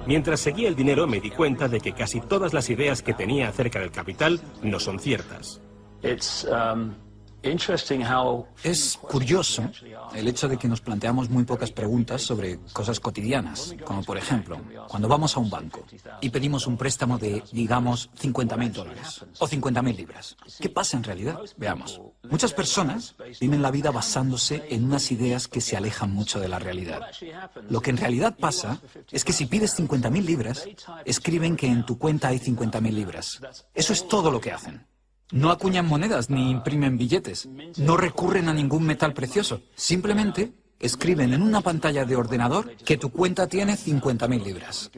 Mientras seguía el dinero me di cuenta de que casi todas las ideas que tenía acerca del capital no son ciertas. Es curioso el hecho de que nos planteamos muy pocas preguntas sobre cosas cotidianas, como por ejemplo, cuando vamos a un banco y pedimos un préstamo de, digamos, $50.000 o 50.000 libras. ¿Qué pasa en realidad? Veamos. Muchas personas viven la vida basándose en unas ideas que se alejan mucho de la realidad. Lo que en realidad pasa es que si pides 50.000 libras, escriben que en tu cuenta hay 50.000 libras. Eso es todo lo que hacen. No acuñan monedas ni imprimen billetes. No recurren a ningún metal precioso. Simplemente escriben en una pantalla de ordenador que tu cuenta tiene 50.000 libras.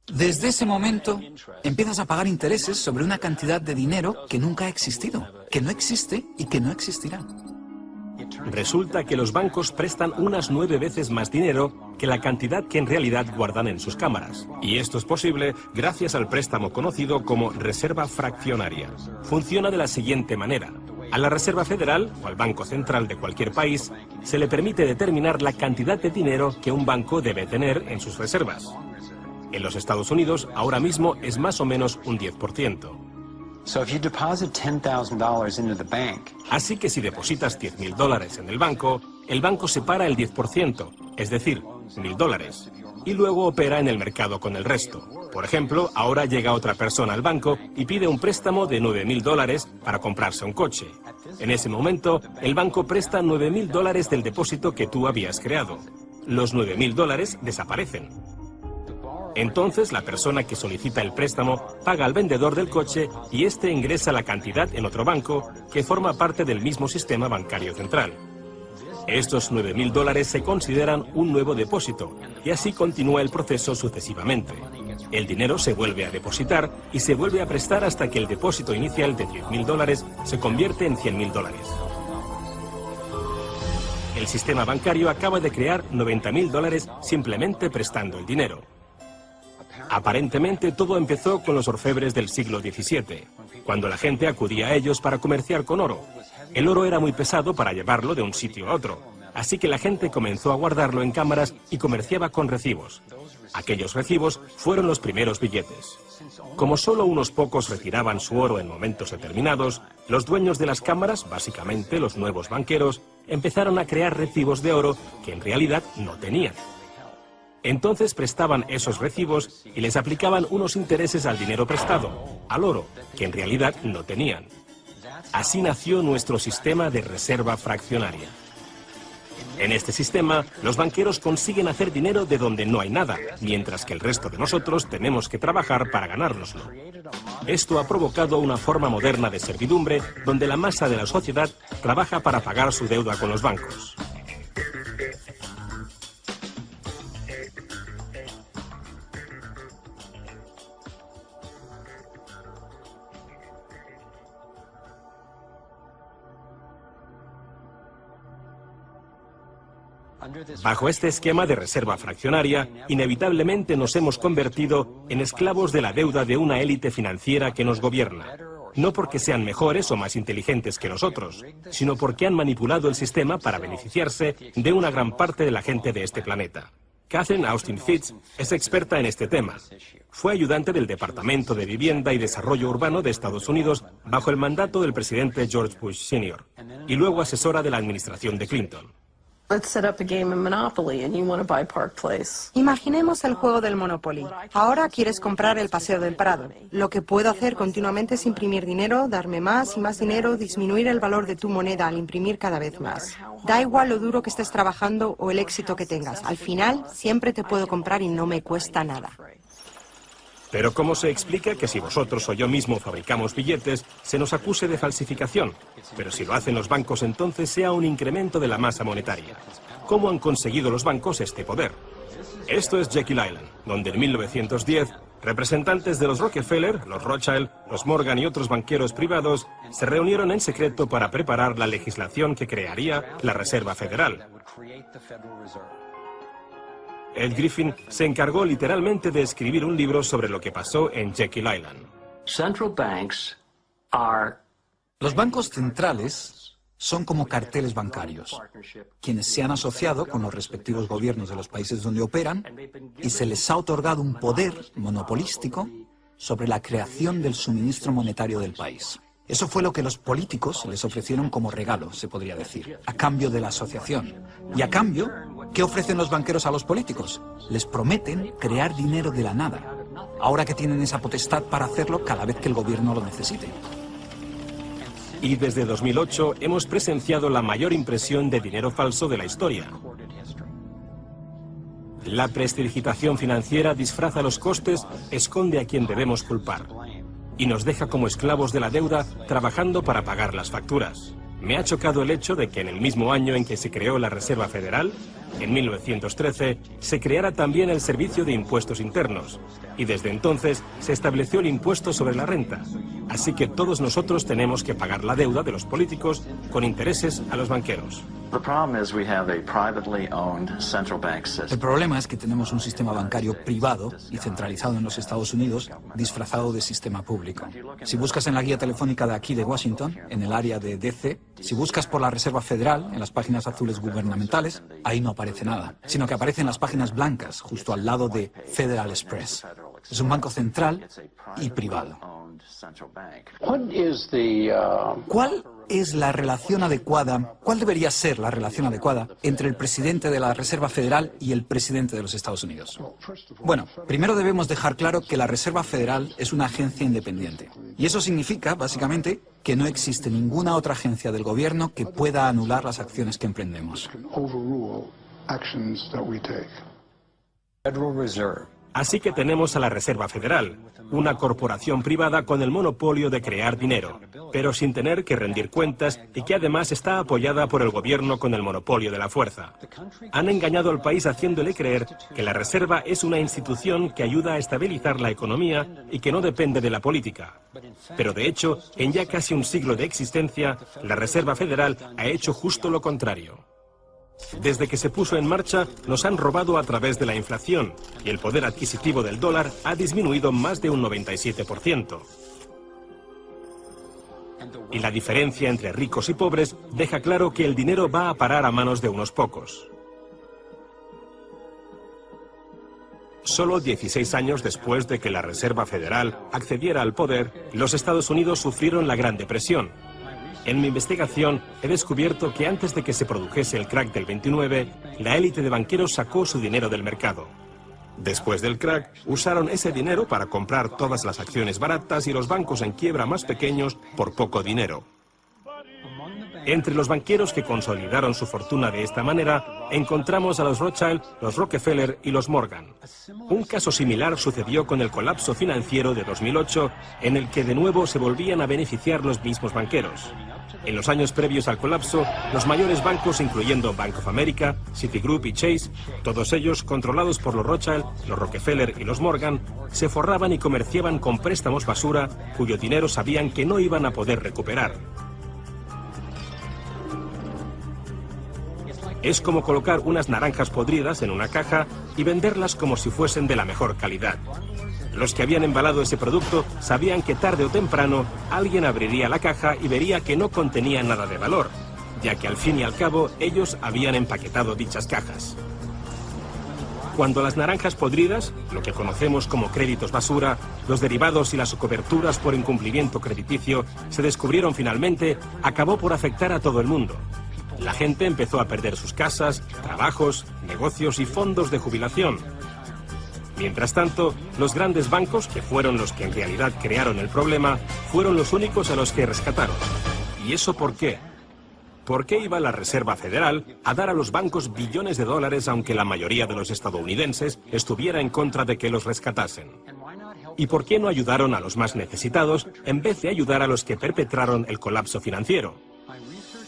Desde ese momento empiezas a pagar intereses sobre una cantidad de dinero que nunca ha existido, que no existe y que no existirá. Resulta que los bancos prestan unas 9 veces más dinero que la cantidad que en realidad guardan en sus cámaras. Y esto es posible gracias al préstamo conocido como reserva fraccionaria. Funciona de la siguiente manera. A la Reserva Federal, o al Banco Central de cualquier país, se le permite determinar la cantidad de dinero que un banco debe tener en sus reservas. En los Estados Unidos, ahora mismo es más o menos un 10%. Así que si depositas $10.000 en el banco separa el 10%, es decir, $1.000, y luego opera en el mercado con el resto. Por ejemplo, ahora llega otra persona al banco y pide un préstamo de $9.000 para comprarse un coche. En ese momento, el banco presta $9.000 del depósito que tú habías creado. Los $9.000 desaparecen. Entonces, la persona que solicita el préstamo paga al vendedor del coche y éste ingresa la cantidad en otro banco que forma parte del mismo sistema bancario central. Estos $9.000 se consideran un nuevo depósito y así continúa el proceso sucesivamente. El dinero se vuelve a depositar y se vuelve a prestar hasta que el depósito inicial de $10.000 se convierte en $100.000. El sistema bancario acaba de crear $90.000 simplemente prestando el dinero. Aparentemente todo empezó con los orfebres del siglo XVII, cuando la gente acudía a ellos para comerciar con oro. El oro era muy pesado para llevarlo de un sitio a otro, así que la gente comenzó a guardarlo en cámaras y comerciaba con recibos. Aquellos recibos fueron los primeros billetes. Como solo unos pocos retiraban su oro en momentos determinados, los dueños de las cámaras, básicamente los nuevos banqueros, empezaron a crear recibos de oro que en realidad no tenían. Entonces prestaban esos recibos y les aplicaban unos intereses al dinero prestado, al oro, que en realidad no tenían. Así nació nuestro sistema de reserva fraccionaria. En este sistema, los banqueros consiguen hacer dinero de donde no hay nada, mientras que el resto de nosotros tenemos que trabajar para ganárnoslo. Esto ha provocado una forma moderna de servidumbre donde la masa de la sociedad trabaja para pagar su deuda con los bancos. Bajo este esquema de reserva fraccionaria, inevitablemente nos hemos convertido en esclavos de la deuda de una élite financiera que nos gobierna. No porque sean mejores o más inteligentes que nosotros, sino porque han manipulado el sistema para beneficiarse de una gran parte de la gente de este planeta. Catherine Austin Fitts es experta en este tema. Fue ayudante del Departamento de Vivienda y Desarrollo Urbano de Estados Unidos bajo el mandato del presidente George Bush Sr. y luego asesora de la administración de Clinton. Imaginemos el juego del Monopoly. Ahora quieres comprar el Paseo del Prado. Lo que puedo hacer continuamente es imprimir dinero, darme más y más dinero, disminuir el valor de tu moneda al imprimir cada vez más. Da igual lo duro que estés trabajando o el éxito que tengas. Al final, siempre te puedo comprar y no me cuesta nada. Pero ¿cómo se explica que si vosotros o yo mismo fabricamos billetes, se nos acuse de falsificación? Pero si lo hacen los bancos, entonces sea un incremento de la masa monetaria. ¿Cómo han conseguido los bancos este poder? Esto es Jekyll Island, donde en 1910, representantes de los Rockefeller, los Rothschild, los Morgan y otros banqueros privados se reunieron en secreto para preparar la legislación que crearía la Reserva Federal. Ed Griffin se encargó literalmente de escribir un libro sobre lo que pasó en Jekyll Island. Los bancos centrales son como carteles bancarios, quienes se han asociado con los respectivos gobiernos de los países donde operan y se les ha otorgado un poder monopolístico sobre la creación del suministro monetario del país. Eso fue lo que los políticos les ofrecieron como regalo, se podría decir, a cambio de la asociación. Y a cambio, ¿qué ofrecen los banqueros a los políticos? Les prometen crear dinero de la nada, ahora que tienen esa potestad para hacerlo cada vez que el gobierno lo necesite. Y desde 2008 hemos presenciado la mayor impresión de dinero falso de la historia. La prestidigitación financiera disfraza los costes, esconde a quien debemos culpar y nos deja como esclavos de la deuda trabajando para pagar las facturas. Me ha chocado el hecho de que en el mismo año en que se creó la Reserva Federal, en 1913, se creara también el Servicio de Impuestos Internos, y desde entonces se estableció el impuesto sobre la renta. Así que todos nosotros tenemos que pagar la deuda de los políticos con intereses a los banqueros. El problema es que tenemos un sistema bancario privado y centralizado en los Estados Unidos, disfrazado de sistema público. Si buscas en la guía telefónica de aquí de Washington, en el área de DC, si buscas por la Reserva Federal, en las páginas azules gubernamentales, ahí no aparece nada, sino que aparecen las páginas blancas, justo al lado de Federal Express. Es un banco central y privado. ¿Cuál es la relación adecuada, cuál debería ser la relación adecuada entre el presidente de la Reserva Federal y el presidente de los Estados Unidos? Bueno, primero debemos dejar claro que la Reserva Federal es una agencia independiente. Y eso significa, básicamente, que no existe ninguna otra agencia del gobierno que pueda anular las acciones que emprendemos. Así que tenemos a la Reserva Federal, una corporación privada con el monopolio de crear dinero, pero sin tener que rendir cuentas y que además está apoyada por el gobierno con el monopolio de la fuerza. Han engañado al país haciéndole creer que la Reserva es una institución que ayuda a estabilizar la economía y que no depende de la política. Pero de hecho, en ya casi un siglo de existencia, la Reserva Federal ha hecho justo lo contrario. Desde que se puso en marcha, nos han robado a través de la inflación y el poder adquisitivo del dólar ha disminuido más de un 97%. Y la diferencia entre ricos y pobres deja claro que el dinero va a parar a manos de unos pocos. Solo 16 años después de que la Reserva Federal accediera al poder, los Estados Unidos sufrieron la Gran Depresión. En mi investigación he descubierto que antes de que se produjese el crack del 29, la élite de banqueros sacó su dinero del mercado. Después del crack, usaron ese dinero para comprar todas las acciones baratas y los bancos en quiebra más pequeños por poco dinero. Entre los banqueros que consolidaron su fortuna de esta manera, encontramos a los Rothschild, los Rockefeller y los Morgan. Un caso similar sucedió con el colapso financiero de 2008, en el que de nuevo se volvían a beneficiar los mismos banqueros. En los años previos al colapso, los mayores bancos, incluyendo Bank of America, Citigroup y Chase, todos ellos controlados por los Rothschild, los Rockefeller y los Morgan, se forraban y comerciaban con préstamos basura, cuyo dinero sabían que no iban a poder recuperar. Es como colocar unas naranjas podridas en una caja y venderlas como si fuesen de la mejor calidad. Los que habían embalado ese producto sabían que tarde o temprano alguien abriría la caja y vería que no contenía nada de valor, ya que al fin y al cabo ellos habían empaquetado dichas cajas. Cuando las naranjas podridas, lo que conocemos como créditos basura, los derivados y las coberturas por incumplimiento crediticio se descubrieron finalmente, acabó por afectar a todo el mundo. La gente empezó a perder sus casas, trabajos, negocios y fondos de jubilación. Mientras tanto, los grandes bancos, que fueron los que en realidad crearon el problema, fueron los únicos a los que rescataron. ¿Y eso por qué? ¿Por qué iba la Reserva Federal a dar a los bancos billones de dólares aunque la mayoría de los estadounidenses estuviera en contra de que los rescatasen? ¿Y por qué no ayudaron a los más necesitados en vez de ayudar a los que perpetraron el colapso financiero?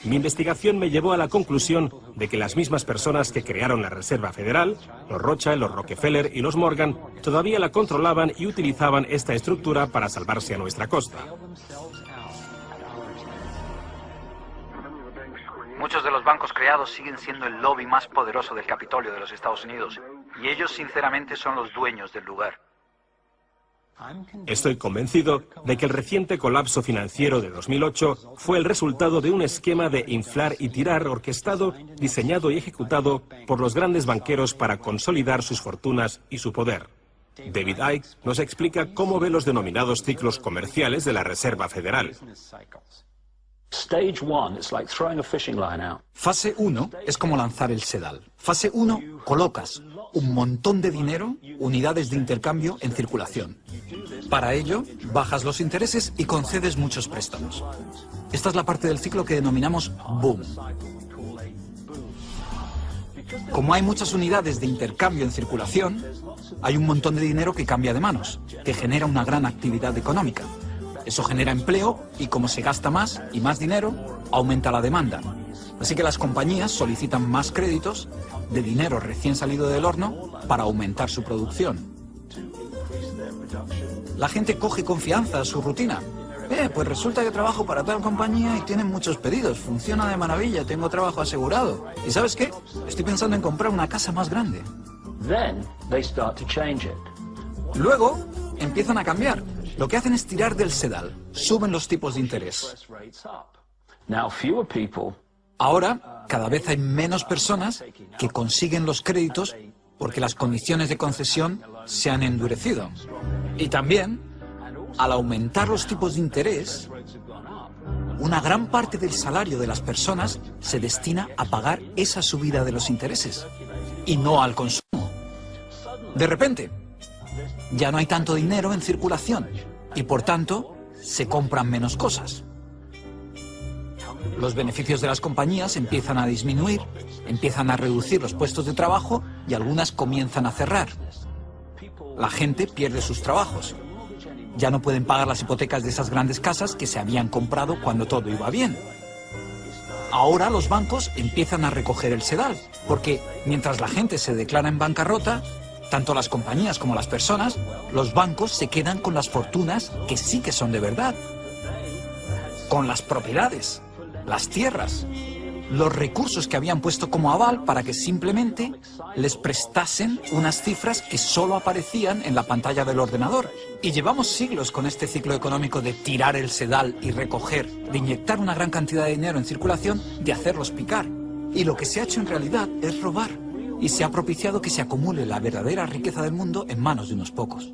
Mi investigación me llevó a la conclusión de que las mismas personas que crearon la Reserva Federal, los Rothschild, los Rockefeller y los Morgan, todavía la controlaban y utilizaban esta estructura para salvarse a nuestra costa. Muchos de los bancos creados siguen siendo el lobby más poderoso del Capitolio de los Estados Unidos, y ellos sinceramente son los dueños del lugar. Estoy convencido de que el reciente colapso financiero de 2008 fue el resultado de un esquema de inflar y tirar orquestado, diseñado y ejecutado por los grandes banqueros para consolidar sus fortunas y su poder. David Icke nos explica cómo ve los denominados ciclos comerciales de la Reserva Federal. Fase 1 es como lanzar el sedal. Fase 1, colocas un montón de dinero, unidades de intercambio en circulación. Para ello, bajas los intereses y concedes muchos préstamos. Esta es la parte del ciclo que denominamos boom. Como hay muchas unidades de intercambio en circulación, hay un montón de dinero que cambia de manos, que genera una gran actividad económica. Eso genera empleo y como se gasta más y más dinero, aumenta la demanda. Así que las compañías solicitan más créditos de dinero recién salido del horno para aumentar su producción. La gente coge confianza a su rutina. Pues resulta que trabajo para tal compañía y tienen muchos pedidos. Funciona de maravilla, tengo trabajo asegurado. ¿Y sabes qué? Estoy pensando en comprar una casa más grande. Luego empiezan a cambiar. Lo que hacen es tirar del sedal. Suben los tipos de interés. Ahora, cada vez hay menos personas que consiguen los créditos porque las condiciones de concesión se han endurecido. Y también, al aumentar los tipos de interés, una gran parte del salario de las personas se destina a pagar esa subida de los intereses y no al consumo. De repente, ya no hay tanto dinero en circulación y por tanto se compran menos cosas. Los beneficios de las compañías empiezan a disminuir, empiezan a reducir los puestos de trabajo y algunas comienzan a cerrar. La gente pierde sus trabajos. Ya no pueden pagar las hipotecas de esas grandes casas que se habían comprado cuando todo iba bien. Ahora los bancos empiezan a recoger el sedal, porque mientras la gente se declara en bancarrota, tanto las compañías como las personas, los bancos se quedan con las fortunas que sí que son de verdad. Con las propiedades, las tierras, los recursos que habían puesto como aval para que simplemente les prestasen unas cifras que solo aparecían en la pantalla del ordenador. Y llevamos siglos con este ciclo económico de tirar el sedal y recoger, de inyectar una gran cantidad de dinero en circulación, de hacerlos picar. Y lo que se ha hecho en realidad es robar. Y se ha propiciado que se acumule la verdadera riqueza del mundo en manos de unos pocos.